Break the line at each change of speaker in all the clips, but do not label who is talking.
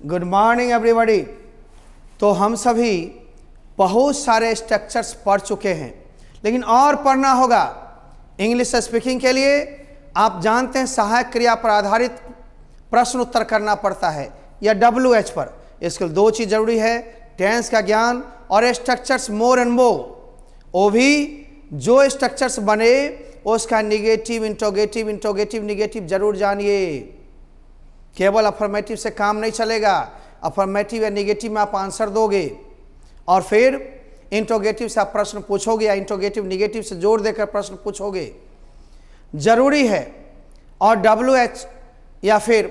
Good morning everybody. तो हम सभी बहुत सारे स्ट्रक्चर्स पढ़ चुके हैं, लेकिन और पढ़ना होगा। इंग्लिश स्पीकिंग के लिए आप जानते हैं सहायक क्रिया पर आधारित प्रश्न उत्तर करना पड़ता है या WH पर। इसके लिए दो चीज़ जरूरी है, टेंस का ज्ञान और स्ट्रक्चर्स मोर एंड मोर। वो भी जो स्ट्रक्चर्स बने उसका निगेटिव, इंट्रोगेटिव, निगेटिव जरूर जानिए। केवल अफर्मेटिव से काम नहीं चलेगा। अफर्मेटिव या निगेटिव में आप आंसर दोगे और फिर इंट्रोगेटिव से आप प्रश्न पूछोगे या इंट्रोगेटिव निगेटिव से जोड़ देकर प्रश्न पूछोगे, जरूरी है। और WH या फिर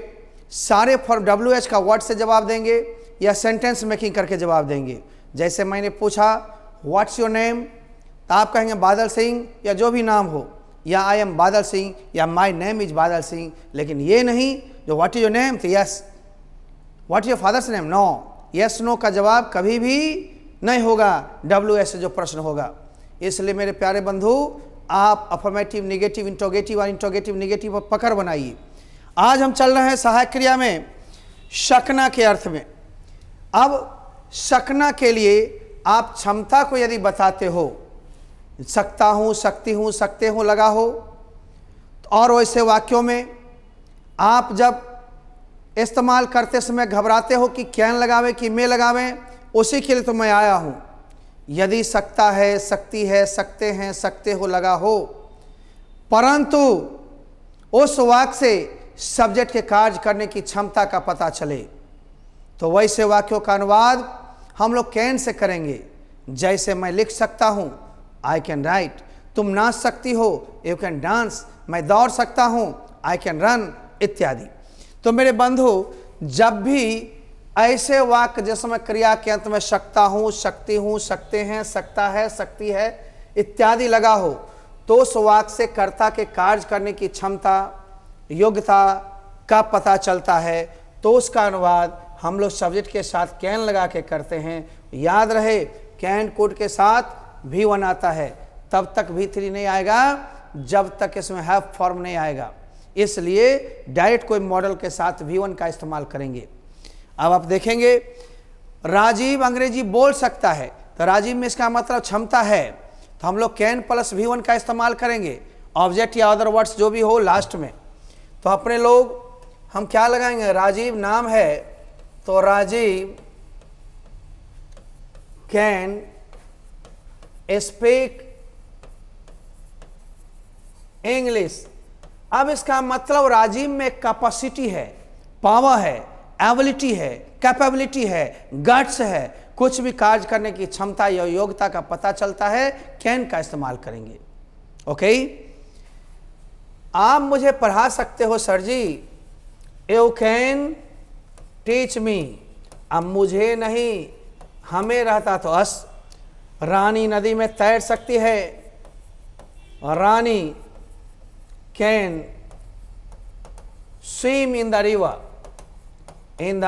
सारे फॉर्म WH का वर्ड से जवाब देंगे या सेंटेंस मेकिंग करके जवाब देंगे। जैसे मैंने पूछा व्हाट्स योर नेम, तो आप कहेंगे बादल सिंह या जो भी नाम हो, या आई एम बादल सिंह या माई नेम इज बादल सिंह। लेकिन ये नहीं जो व्हाट इज योर नेम तो yes, what is your father's name no. Yes no का जवाब कभी भी नहीं होगा WH से जो प्रश्न होगा। इसलिए मेरे प्यारे बंधु, आप अफर्मेटिव, निगेटिव, इंट्रोगेटिव और इंट्रोगेटिव निगेटिव पर पकड़ बनाइए। आज हम चल रहे हैं सहायक क्रिया में शकना के अर्थ में। अब शकना के लिए आप क्षमता को यदि बताते हो, सकता हूं, सकती हूं, सकते हो लगा हो, और वैसे वाक्यों में आप जब इस्तेमाल करते समय घबराते हो कि कैन लगावे कि मैं लगावें, उसी के लिए तो मैं आया हूं। यदि सकता है, सकती है, सकते हैं, सकते हो लगा हो, परंतु उस वाक्य से सब्जेक्ट के कार्य करने की क्षमता का पता चले, तो वैसे वाक्यों का अनुवाद हम लोग कैन से करेंगे। जैसे मैं लिख सकता हूं, आई कैन राइट। तुम नाच सकती हो, यू कैन डांस। मैं दौड़ सकता हूं, आई कैन रन, इत्यादि। तो मेरे बंधु, जब भी ऐसे वाक्य जिसमें क्रिया के अंत में सकता हूं, सकती हूं, सकते हैं, सकता है, सकती है इत्यादि लगा हो, तो उस वाक्य से कर्ता के कार्य करने की क्षमता, योग्यता का पता चलता है। तो उसका अनुवाद हम लोग सब्जेक्ट के साथ कैन लगा के करते हैं। याद रहे, कैन कोड के साथ V1 आता है, तब तक V3 नहीं आएगा जब तक इसमें हैव फॉर्म नहीं आएगा। इसलिए डायरेक्ट कोई मॉडल के साथ V1 का इस्तेमाल करेंगे। अब आप देखेंगे राजीव अंग्रेजी बोल सकता है, तो राजीव में इसका मतलब क्षमता है, तो हम लोग कैन प्लस V1 का इस्तेमाल करेंगे। ऑब्जेक्ट या अदर वर्ड्स जो भी हो लास्ट में, तो अपने लोग हम क्या लगाएंगे, राजीव नाम है तो राजीव कैन स्पीक इंग्लिश। अब इसका मतलब राजीव में कैपेसिटी है, पावर है, एबिलिटी है, कैपेबिलिटी है, गट्स है, कुछ भी कार्य करने की क्षमता या योग्यता का पता चलता है, कैन का इस्तेमाल करेंगे। ओके, आप मुझे पढ़ा सकते हो sir ji, you can teach me. अब मुझे नहीं, हमें रहता तो अस। रानी नदी में तैर सकती है, Rani can swim in the river, in the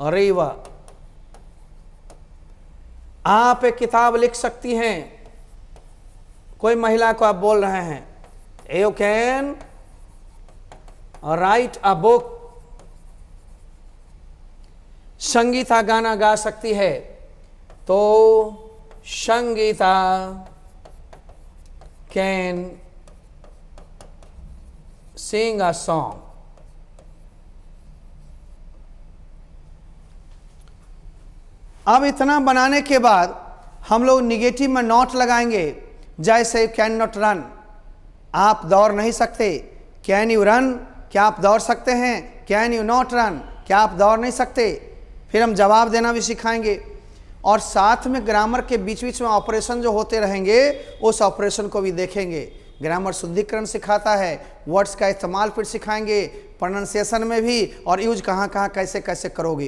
river. आप एक किताब लिख सकती हैं, कोई महिला को आप बोल रहे हैं, you can write a book. Sangeeta गाना गा सकती है, तो Sangeeta can sing a song. अब इतना बनाने के बाद हम लोग निगेटिव में नॉट लगाएंगे। जैसे कैन नॉट रन, आप दौड़ नहीं सकते। कैन यू रन, क्या आप दौड़ सकते हैं। कैन यू नॉट रन, क्या आप दौड़ नहीं सकते। फिर हम जवाब देना भी सिखाएंगे, और साथ में ग्रामर के बीच बीच में ऑपरेशन जो होते रहेंगे, उस ऑपरेशन को भी देखेंगे। ग्रामर शुद्धिकरण सिखाता है, वर्ड्स का इस्तेमाल फिर सिखाएंगे, प्रोनाउंसिएशन में भी, और यूज कहाँ कहाँ कैसे कैसे करोगे।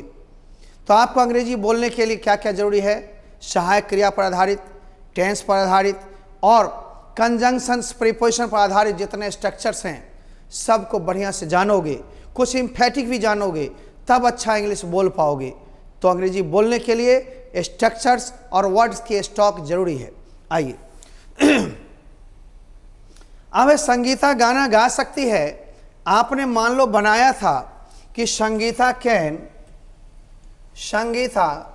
तो आपको अंग्रेजी बोलने के लिए क्या क्या जरूरी है, सहायक क्रिया पर आधारित, टेंस पर आधारित और कंजंक्शंस, प्रीपोजिशन पर आधारित जितने स्ट्रक्चर्स हैं सबको बढ़िया से जानोगे, कुछ इम्फेटिक भी जानोगे, तब अच्छा इंग्लिश बोल पाओगे। तो अंग्रेजी बोलने के लिए स्ट्रक्चर्स और वर्ड्स की स्टॉक जरूरी है। आइए, अब संगीता गाना गा सकती है। आपने मान लो बनाया था कि Sangeeta can Sangeeta,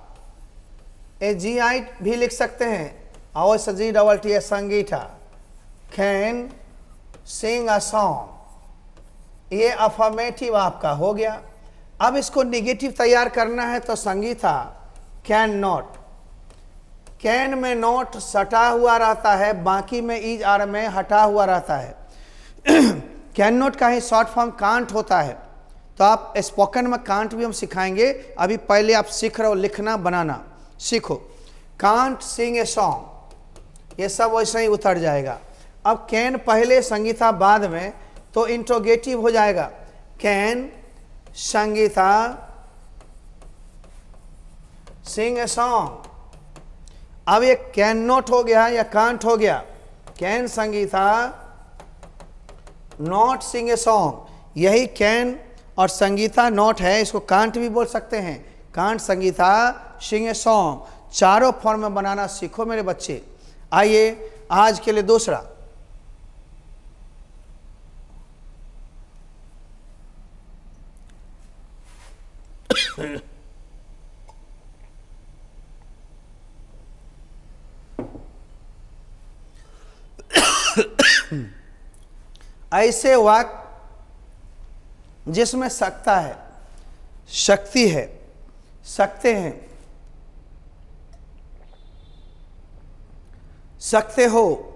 A G I भी लिख सकते हैं, और G double T S, Sangeeta can sing a song. ये अफर्मेटिव आपका हो गया। अब इसको निगेटिव तैयार करना है तो संगीता कैन नॉट, कैन में नॉट सटा हुआ रहता है, बाकी में इज आर में हटा हुआ रहता है। कैन नॉट का ही शॉर्ट फॉर्म कांट होता है। तो आप स्पोकन में कांट भी हम सिखाएंगे, अभी पहले आप सीख रहे हो लिखना बनाना सीखो। कांट सिंग ए सॉन्ग, ये सब वैसे ही उतर जाएगा। अब कैन पहले संगीता बाद में, तो इंट्रोगेटिव हो जाएगा। Can Sangeeta sing a song. अब ये कैन नॉट हो गया या कांट हो गया। Can Sangeeta not sing a song. यही कैन और संगीता नॉट है, इसको कांट भी बोल सकते हैं। Can't Sangeeta sing a song, चारों फॉर्म में बनाना सीखो मेरे बच्चे। आइए आज के लिए दूसरा। ऐसे वाक्य जिसमें सकता है, शक्ति है, सकते हैं, सकते हो,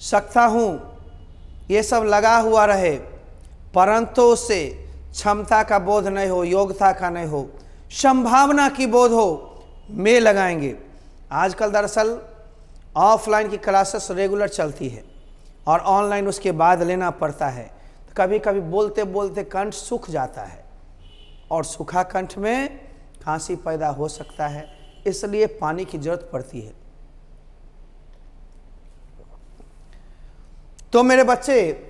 सकता हूं, ये सब लगा हुआ रहे, परंतु उससे क्षमता का बोध नहीं हो, योग्यता का नहीं हो, संभावना की बोध हो, में लगाएंगे। आजकल दरअसल ऑफलाइन की क्लासेस रेगुलर चलती है और ऑनलाइन उसके बाद लेना पड़ता है। तो कभी कभी बोलते बोलते कंठ सूख जाता है, और सूखा कंठ में खांसी पैदा हो सकता है, इसलिए पानी की जरूरत पड़ती है। तो मेरे बच्चे,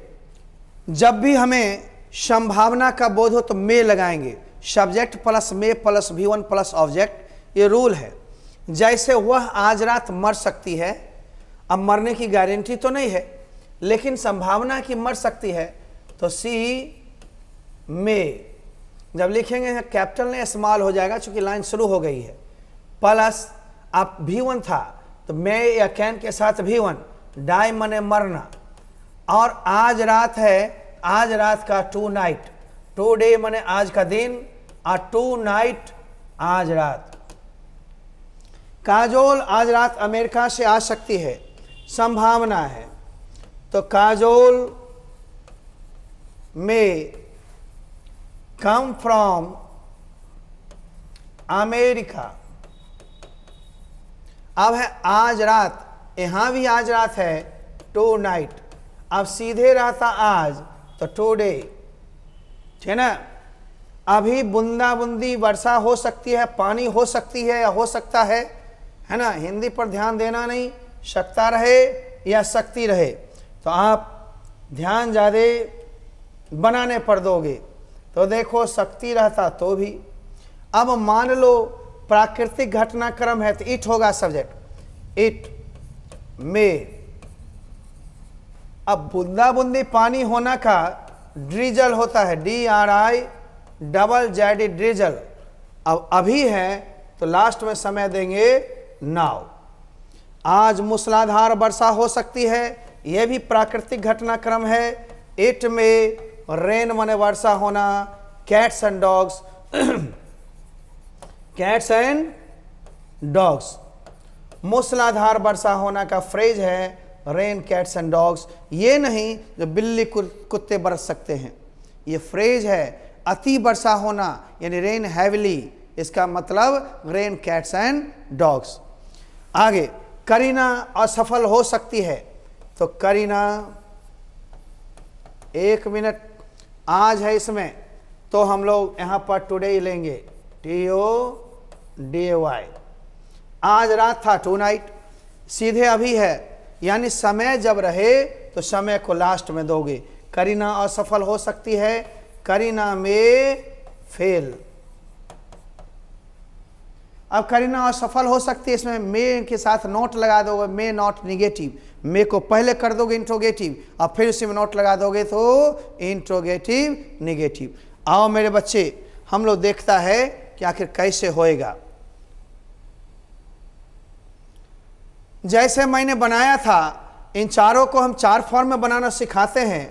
जब भी हमें संभावना का बोध हो तो में लगाएंगे। सब्जेक्ट प्लस में प्लस V1 प्लस ऑब्जेक्ट, ये रूल है। जैसे वह आज रात मर सकती है, अब मरने की गारंटी तो नहीं है, लेकिन संभावना की मर सकती है, तो सी में जब लिखेंगे कैपिटल ने स्मॉल हो जाएगा, चूंकि लाइन शुरू हो गई है। प्लस आप V1 था तो मैं या कैन के साथ V1, डाई मने मरना, और आज रात है, आज रात का टू नाइट, टू डे मने आज का दिन, और टू नाइट आज रात। काजोल आज रात अमेरिका से आ सकती है, संभावना है, तो काजोल में कम फ्रॉम अमेरिका। अब है आज रात, यहां भी आज रात है, टू नाइट। अब सीधे रहता आज तो टुडे, ठीक ना। अभी बूंदा बूंदी वर्षा हो सकती है, पानी हो सकती है या हो सकता है ना। हिंदी पर ध्यान देना नहीं, सकता रहे या सकती रहे, तो आप ध्यान ज़्यादा बनाने पर दोगे। तो देखो सकती रहता तो भी। अब मान लो प्राकृतिक घटनाक्रम है तो इट होगा सब्जेक्ट, इट में। अब बूंदा बूंदी पानी होना का ड्रिजल होता है, DRI ड्रिजल। अब अभी है तो लास्ट में समय देंगे नाउ। आज मूसलाधार वर्षा हो सकती है, यह भी प्राकृतिक घटनाक्रम है। इट में रेन माने वर्षा होना, cats and dogs, cats and dogs. मूसलाधार वर्षा होना का फ्रेज है रेन कैट्स एंड डॉग्स। ये नहीं जो बिल्ली कुत्ते बरस सकते हैं, ये फ्रेज है अति वर्षा होना, यानी रेन हैविली, इसका मतलब रेन कैट्स एंड डॉग्स। आगे करीना असफल हो सकती है, तो करीना, एक मिनट, आज है इसमें तो हम लोग यहां पर टुडे ही लेंगे, TODAY। आज रात था, टू नाइट। सीधे अभी है, यानी समय जब रहे तो समय को लास्ट में दोगे। करीना असफल हो सकती है, करीना में फेल। अब करीना असफल हो सकती है, इसमें मे के साथ नोट लगा दोगे, मे नॉट निगेटिव। मे को पहले कर दोगे इंट्रोगेटिव, और फिर उसी में नोट लगा दोगे तो इंट्रोगेटिव निगेटिव। आओ मेरे बच्चे, हम लोग देखता है कि आखिर कैसे होएगा। जैसे मैंने बनाया था, इन चारों को हम 4 फॉर्म में बनाना सिखाते हैं।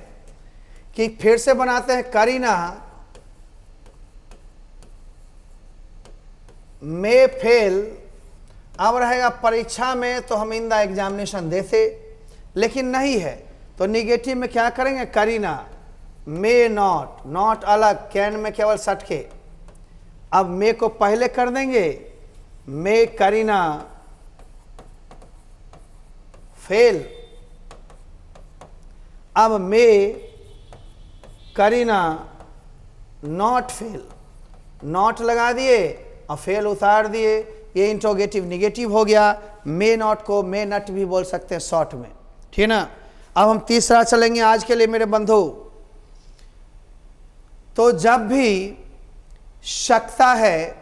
कि फिर से बनाते हैं, करीना में फेल। अब रहेगा परीक्षा में तो हम इन द एग्जामिनेशन देते, लेकिन नहीं है तो निगेटिव में क्या करेंगे, करीना मे नॉट, नॉट अलग, कैन में केवल सटके। अब मे को पहले कर देंगे, मे करीना फेल। अब मे करीना नॉट फेल, नॉट लगा दिए और फेल उतार दिए। ये इंट्रोगेटिव निगेटिव हो गया। मे नॉट को मे नट भी बोल सकते हैं शॉर्ट में, ठीक ना। अब हम तीसरा चलेंगे आज के लिए मेरे बंधु। तो जब भी शकता है,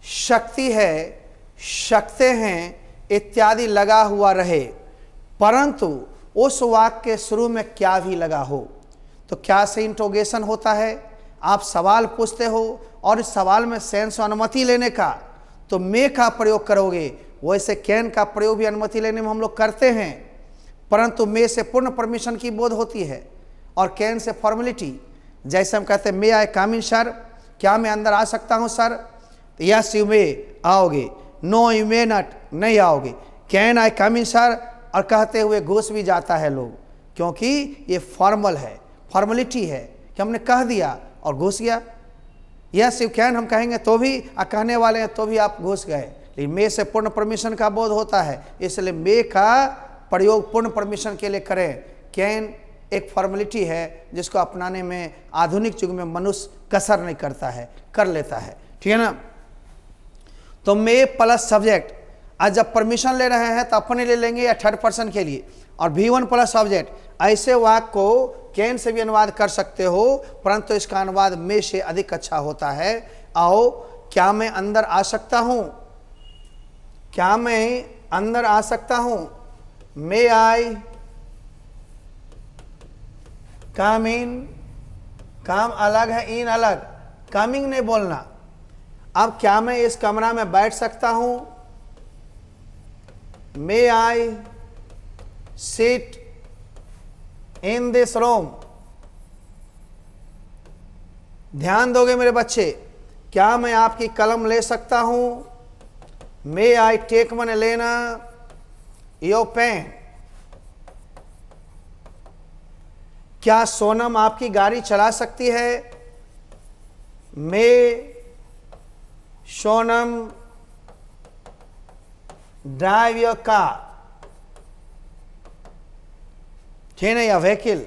शक्ति है, शकते हैं इत्यादि लगा हुआ रहे, परंतु उस वाक्य के शुरू में क्या भी लगा हो, तो क्या से इंट्रोगेशन होता है। आप सवाल पूछते हो और इस सवाल में सेंस अनुमति लेने का, तो मे का प्रयोग करोगे। वैसे कैन का प्रयोग भी अनुमति लेने में हम लोग करते हैं, परंतु मे से पूर्ण परमिशन की बोध होती है और कैन से फॉर्मेलिटी। जैसे हम कहते हैं मे आई कम इन सर, क्या मैं अंदर आ सकता हूं सर, तो यस यू मे आओगे, नो यू मे नॉट नहीं आओगे। Can I come in sir और कहते हुए घुस भी जाता है लोग, क्योंकि ये फॉर्मल है, फॉर्मेलिटी है कि हमने कह दिया और घुस गया। यस यू कैन हम कहेंगे तो भी, कहने वाले हैं तो भी आप घुस गए। लेकिन मे से पूर्ण परमिशन का बोध होता है, इसलिए मे का प्रयोग पूर्ण परमिशन के लिए करें। कैन एक फॉर्मेलिटी है जिसको अपनाने में आधुनिक युग में मनुष्य कसर नहीं करता है, कर लेता है, ठीक है ना। तो मे प्लस सब्जेक्ट, आज जब परमिशन ले रहे हैं तो अपने ले लेंगे या थर्ड पर्सन के लिए, और V1 प्लस सब्जेक्ट। ऐसे वाक्य को कैन से भी अनुवाद कर सकते हो, परंतु इसका अनुवाद मे से अधिक अच्छा होता है। आओ, क्या मैं अंदर आ सकता हूं, क्या मैं अंदर आ सकता हूं, मे आई कम इन, काम अलग है, इन अलग, कमिंग नहीं बोलना। अब क्या मैं इस कमरा में बैठ सकता हूं, may I sit in this room. ध्यान दोगे मेरे बच्चे, क्या मैं आपकी कलम ले सकता हूं, मे आई टेक, मैंने लेना, योर पेन। क्या सोनम आपकी गाड़ी चला सकती है, मे सोनम ड्राइव योर कार, ठीक है, या व्हीकल।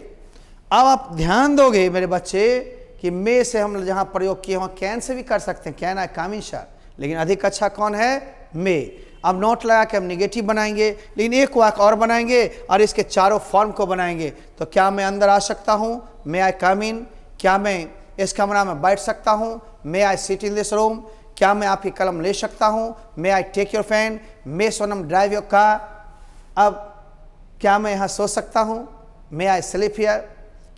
अब आप ध्यान दोगे मेरे बच्चे कि मे से हम जहां प्रयोग किए वहां कैन से भी कर सकते हैं, can I come in sir, लेकिन अधिक अच्छा कौन है, मे। अब नोट लगा के हम निगेटिव बनाएंगे, लेकिन एक वाक्य और बनाएंगे और इसके चारों फॉर्म को बनाएंगे। तो क्या मैं अंदर आ सकता हूं, मे आई कम इन। क्या मैं इस कमरा में बैठ सकता हूं, may I sit in this room. क्या मैं आपकी कलम ले सकता हूं, may I take your pen, may Sonam drive your car. अब क्या मैं यहाँ सो सकता हूँ, मे आई स्लीप हियर।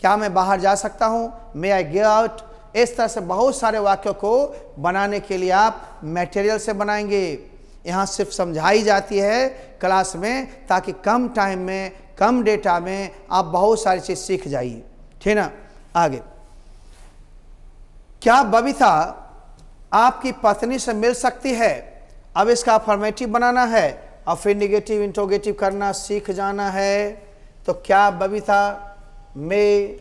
क्या मैं बाहर जा सकता हूँ, मे आई गो आउट। इस तरह से बहुत सारे वाक्यों को बनाने के लिए आप मटेरियल से बनाएंगे। यहाँ सिर्फ समझाई जाती है क्लास में, ताकि कम टाइम में, कम डेटा में आप बहुत सारी चीज़ सीख जाइए, ठीक ना। आगे, क्या बबीता आपकी पत्नी से मिल सकती है। अब इसका अफर्मेटिव बनाना है और फिर निगेटिव इंट्रोगेटिव करना सीख जाना है। तो क्या बबीता में,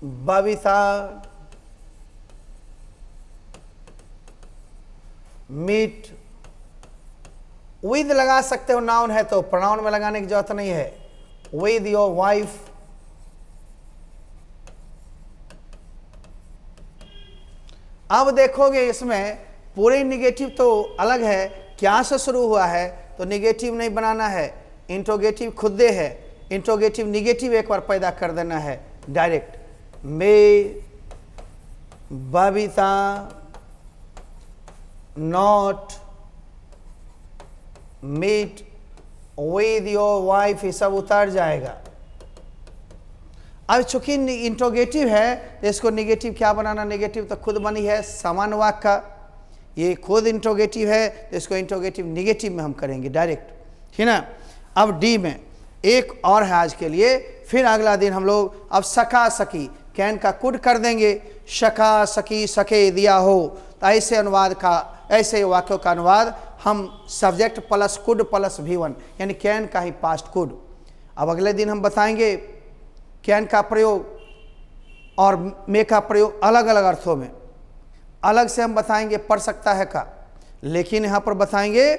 बबीता मीट विद लगा सकते हो, नाउन है तो प्रोनाउन में लगाने की जरूरत नहीं है, विद योर वाइफ। अब देखोगे इसमें पूरे निगेटिव तो अलग है, क्या से शुरू हुआ है तो निगेटिव नहीं बनाना है, इंट्रोगेटिव खुदे है, इंट्रोगेटिव निगेटिव एक बार पैदा कर देना है direct. May Babita not meet with your wife, ये सब उतर जाएगा। अब चूंकि इंट्रोगेटिव है तो इसको निगेटिव क्या बनाना, निगेटिव तो खुद बनी है समान वाक्य का। ये खुद इंट्रोगेटिव है, तो इसको इंट्रोगेटिव निगेटिव में हम करेंगे डायरेक्ट, ठीक ना। अब डी में एक और है आज के लिए, फिर अगला दिन हम लोग अब सका सकी कैन का कुड कर देंगे। सका सकी सके दिया हो, तो ऐसे अनुवाद का, ऐसे वाक्यों का अनुवाद हम subject plus could plus V1 यानी कैन का ही पास्ट कुड। अब अगले दिन हम बताएंगे कैन का प्रयोग और मे का प्रयोग अलग अलग अर्थों में, अलग से हम बताएंगे पढ़ सकता है का, लेकिन यहाँ पर बताएंगे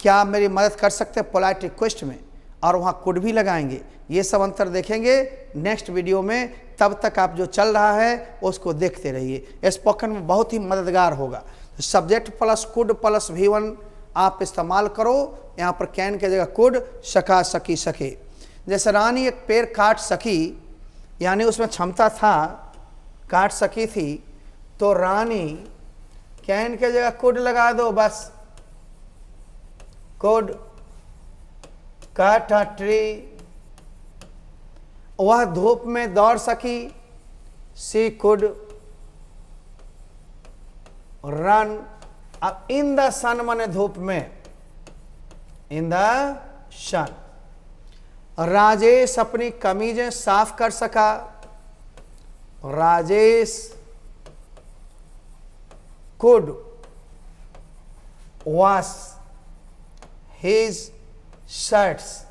क्या आप मेरी मदद कर सकते हैं पोलाइट रिक्वेस्ट में, और वहाँ कुड भी लगाएंगे। ये सब अंतर देखेंगे नेक्स्ट वीडियो में, तब तक आप जो चल रहा है उसको देखते रहिए, स्पोकन में बहुत ही मददगार होगा। तो subject plus could plus V1 आप इस्तेमाल करो, यहाँ पर कैन के जगह कुड, सका सकी सके। जैसे रानी एक पेड़ काट सकी, यानी उसमें क्षमता था, काट सकी थी, तो रानी कैन के जगह कुड लगा दो बस, कुड कट अ ट्री। वह धूप में दौड़ सकी, सी कुड रन। अब इन द सन माने धूप में, इन द सन। राजेश अपनी कमीजें साफ कर सका, Rajesh could wash his shirts,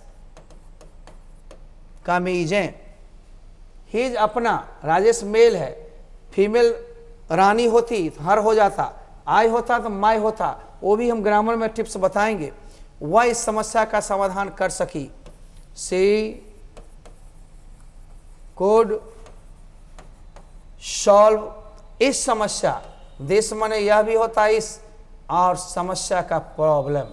कमीजें। हिज अपना, राजेश मेल है, फीमेल रानी होती तो हर हो जाता, आई होता तो माई होता, वो भी हम ग्रामर में टिप्स बताएंगे। वह इस समस्या का समाधान कर सकी, सी कुड सॉल्व इस समस्या, दिस माने यह भी होता इस, और समस्या का प्रॉब्लम।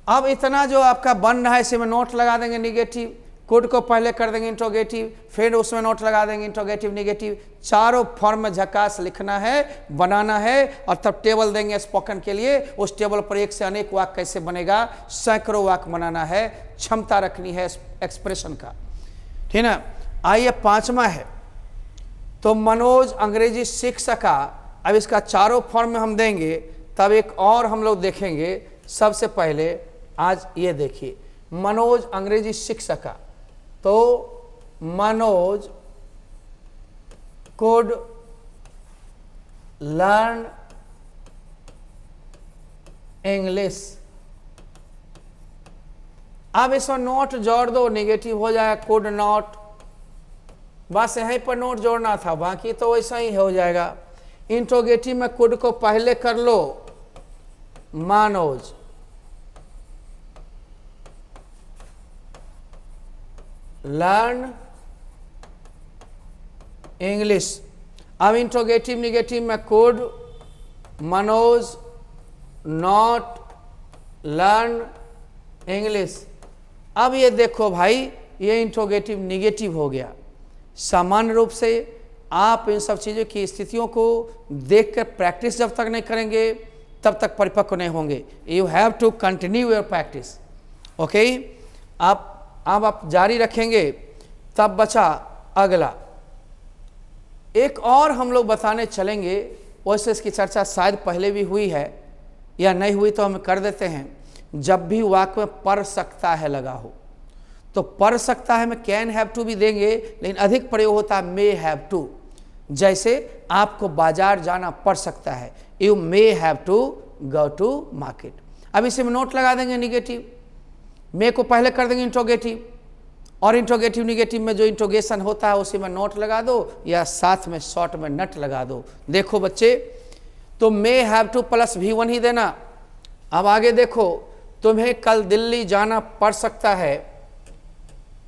अब इतना जो आपका बन रहा है, इसी में नोट लगा देंगे निगेटिव, कुड को पहले कर देंगे इंट्रोगेटिव, फिर उसमें नोट लगा देंगे इंट्रोगेटिव निगेटिव। चारों फॉर्म में झकास लिखना है, बनाना है, और तब टेबल देंगे स्पोकन के लिए। उस टेबल पर एक से अनेक वाक्य कैसे बनेगा, सैकड़ों वाक्य बनाना है, क्षमता रखनी है एक्सप्रेशन का, ठीक ना। आइए पांचवा है, तो मनोज अंग्रेजी सीख सका। अब इसका चारों फॉर्म में हम देंगे, तब एक और हम लोग देखेंगे। सबसे पहले आज ये देखिए, मनोज अंग्रेजी सीख सका, तो मनोज could learn इंग्लिश। अब इसमें नोट जोड़ दो, निगेटिव हो जाए कुड नॉट, बस यहीं पर नोट जोड़ना था, बाकी तो वैसा ही हो जाएगा। इंट्रोगेटिव में कुड को पहले कर लो, मनोज लर्न इंग्लिश। अब इंट्रोगेटिव निगेटिव में could, Manoj not learn English. अब ये देखो भाई, ये इंट्रोगेटिव निगेटिव हो गया। सामान्य रूप से आप इन सब चीज़ों की स्थितियों को देखकर प्रैक्टिस जब तक नहीं करेंगे तब तक परिपक्व नहीं होंगे। You have to continue your practice, okay. अब आप जारी रखेंगे, तब बचा अगला। एक और हम लोग बताने चलेंगे, वैसे इसकी चर्चा शायद पहले भी हुई है या नहीं हुई तो हम कर देते हैं। जब भी वाक्य में पढ़ सकता है लगा हो, तो पढ़ सकता है में कैन हैव टू भी देंगे, लेकिन अधिक प्रयोग होता है मे हैव टू। जैसे आपको बाजार जाना पड़ सकता है, you may have to go to market. अब इसे में नोट लगा देंगे निगेटिव, मे को पहले कर देंगे इंट्रोगेटिव, और इंट्रोगेटिव निगेटिव में जो इंट्रोगेशन होता है उसी में नोट लगा दो, या साथ में शॉर्ट में नट लगा दो। देखो बच्चे, तो मे हैव टू प्लस V1 ही देना। अब आगे देखो, तुम्हें कल दिल्ली जाना पड़ सकता है,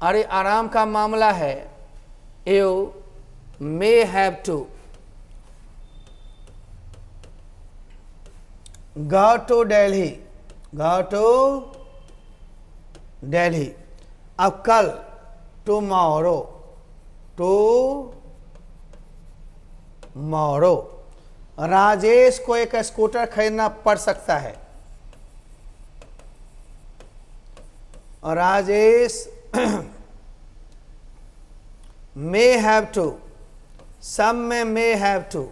अरे आराम का मामला है, you may have to go to Delhi, go to Delhi. अब कल टुमारो, टुमारो। राजेश को एक स्कूटर खरीदना पड़ सकता है, राजेश मे हैव टू, सब में मे हैव टू,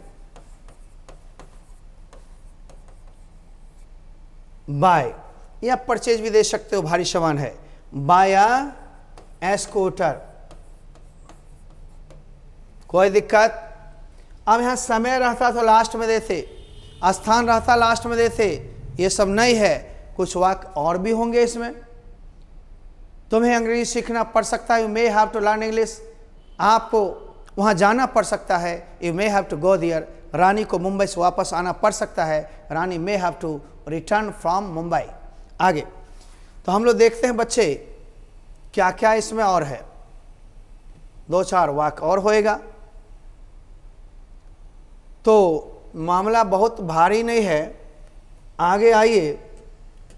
बाय, या परचेज भी दे सकते हो, भारी सामान है, बाय अ स्कूटर, कोई दिक्कत। अब यहाँ समय रहता तो लास्ट में देते, स्थान रहता लास्ट में देते, ये सब नहीं है। कुछ वाक्य और भी होंगे इसमें। तुम्हें अंग्रेजी सीखना पड़ सकता है, you may have to learn English, आपको वहाँ जाना पड़ सकता है, you may have to go there. Rani को मुंबई से वापस आना पड़ सकता है, Rani may have to return from Mumbai. आगे तो हम लोग देखते हैं बच्चे क्या क्या इसमें और है। 2-4 वाक्य और होएगा, तो मामला बहुत भारी नहीं है। आगे आइए,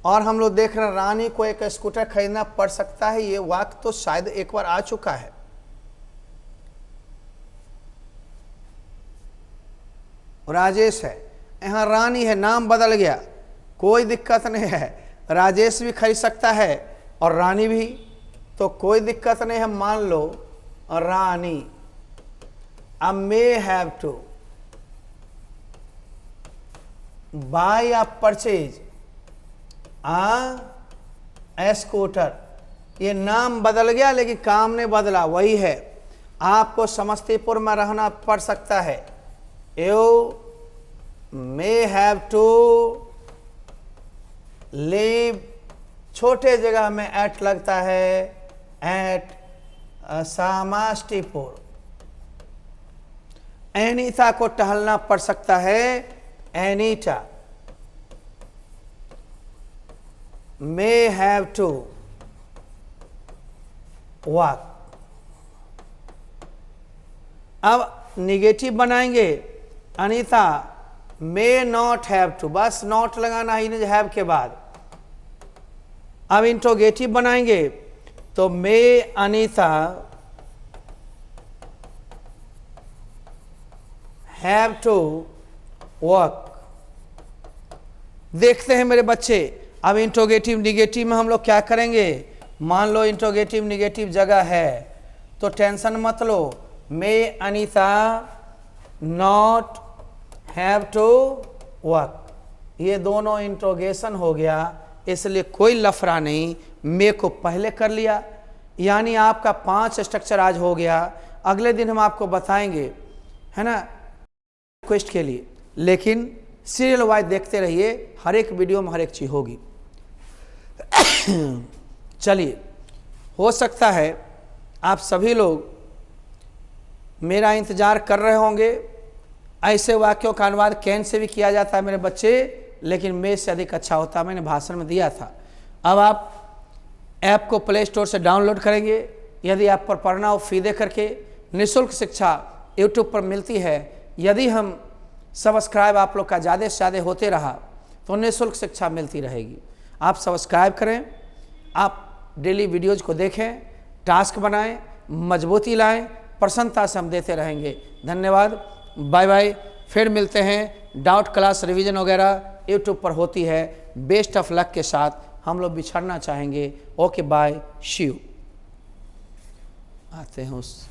और हम लोग देख रहे हैं रानी को एक स्कूटर खरीदना पड़ सकता है। ये वाक्य तो शायद एक बार आ चुका है। राजेश है, यहाँ रानी है, नाम बदल गया, कोई दिक्कत नहीं है। राजेश भी खरीद सकता है और रानी भी, तो कोई दिक्कत नहीं है। मान लो रानी, अब मे हैव टू बाय या परचेज ए स्कूटर, ये नाम बदल गया लेकिन काम नहीं बदला, वही है। आपको समस्तीपुर में रहना पड़ सकता है, you may have to live, छोटे जगह में एट लगता है, एट समस्तीपुर। एनीता को टहलना पड़ सकता है, Anita may have to walk. अब निगेटिव बनाएंगे, Anita may not have to, बस नॉट लगाना ही नहीं हैव के बाद। अब इंट्रोगेटिव बनाएंगे तो मे अनीता हैव टू वर्क। देखते हैं मेरे बच्चे, अब इंट्रोगेटिव निगेटिव में हम लोग क्या करेंगे। मान लो इंट्रोगेटिव निगेटिव जगह है तो टेंशन मत लो, may Anita not have to work, ये दोनों इंट्रोगेशन हो गया, इसलिए कोई लफड़ा नहीं। मे को पहले कर लिया, यानी आपका 5 स्ट्रक्चर आज हो गया। अगले दिन हम आपको बताएंगे, है ना, रिक्वेस्ट के लिए, लेकिन सीरियल वाइज देखते रहिए, हर एक वीडियो में हर एक चीज़ होगी। चलिए, हो सकता है आप सभी लोग मेरा इंतज़ार कर रहे होंगे। ऐसे वाक्यों का अनुवाद कैन से भी किया जाता है मेरे बच्चे, लेकिन मे से अधिक अच्छा होता है, मैंने भाषण में दिया था। अब आप ऐप को प्ले स्टोर से डाउनलोड करेंगे, यदि आप पर पढ़ना हो फी दे करके। निःशुल्क शिक्षा यूट्यूब पर मिलती है। यदि हम सब्सक्राइब आप लोग का ज़्यादा से ज़्यादा होते रहा तो निःशुल्क शिक्षा मिलती रहेगी। आप सब्सक्राइब करें, आप डेली वीडियोज को देखें, टास्क बनाएं, मजबूती लाएं, प्रसन्नता से हम देते रहेंगे। धन्यवाद, बाय बाय। फिर मिलते हैं। डाउट क्लास रिवीजन वगैरह यूट्यूब पर होती है। बेस्ट ऑफ लक के साथ हम लोग बिछड़ना चाहेंगे। Okay bye, see you. आते हैं उस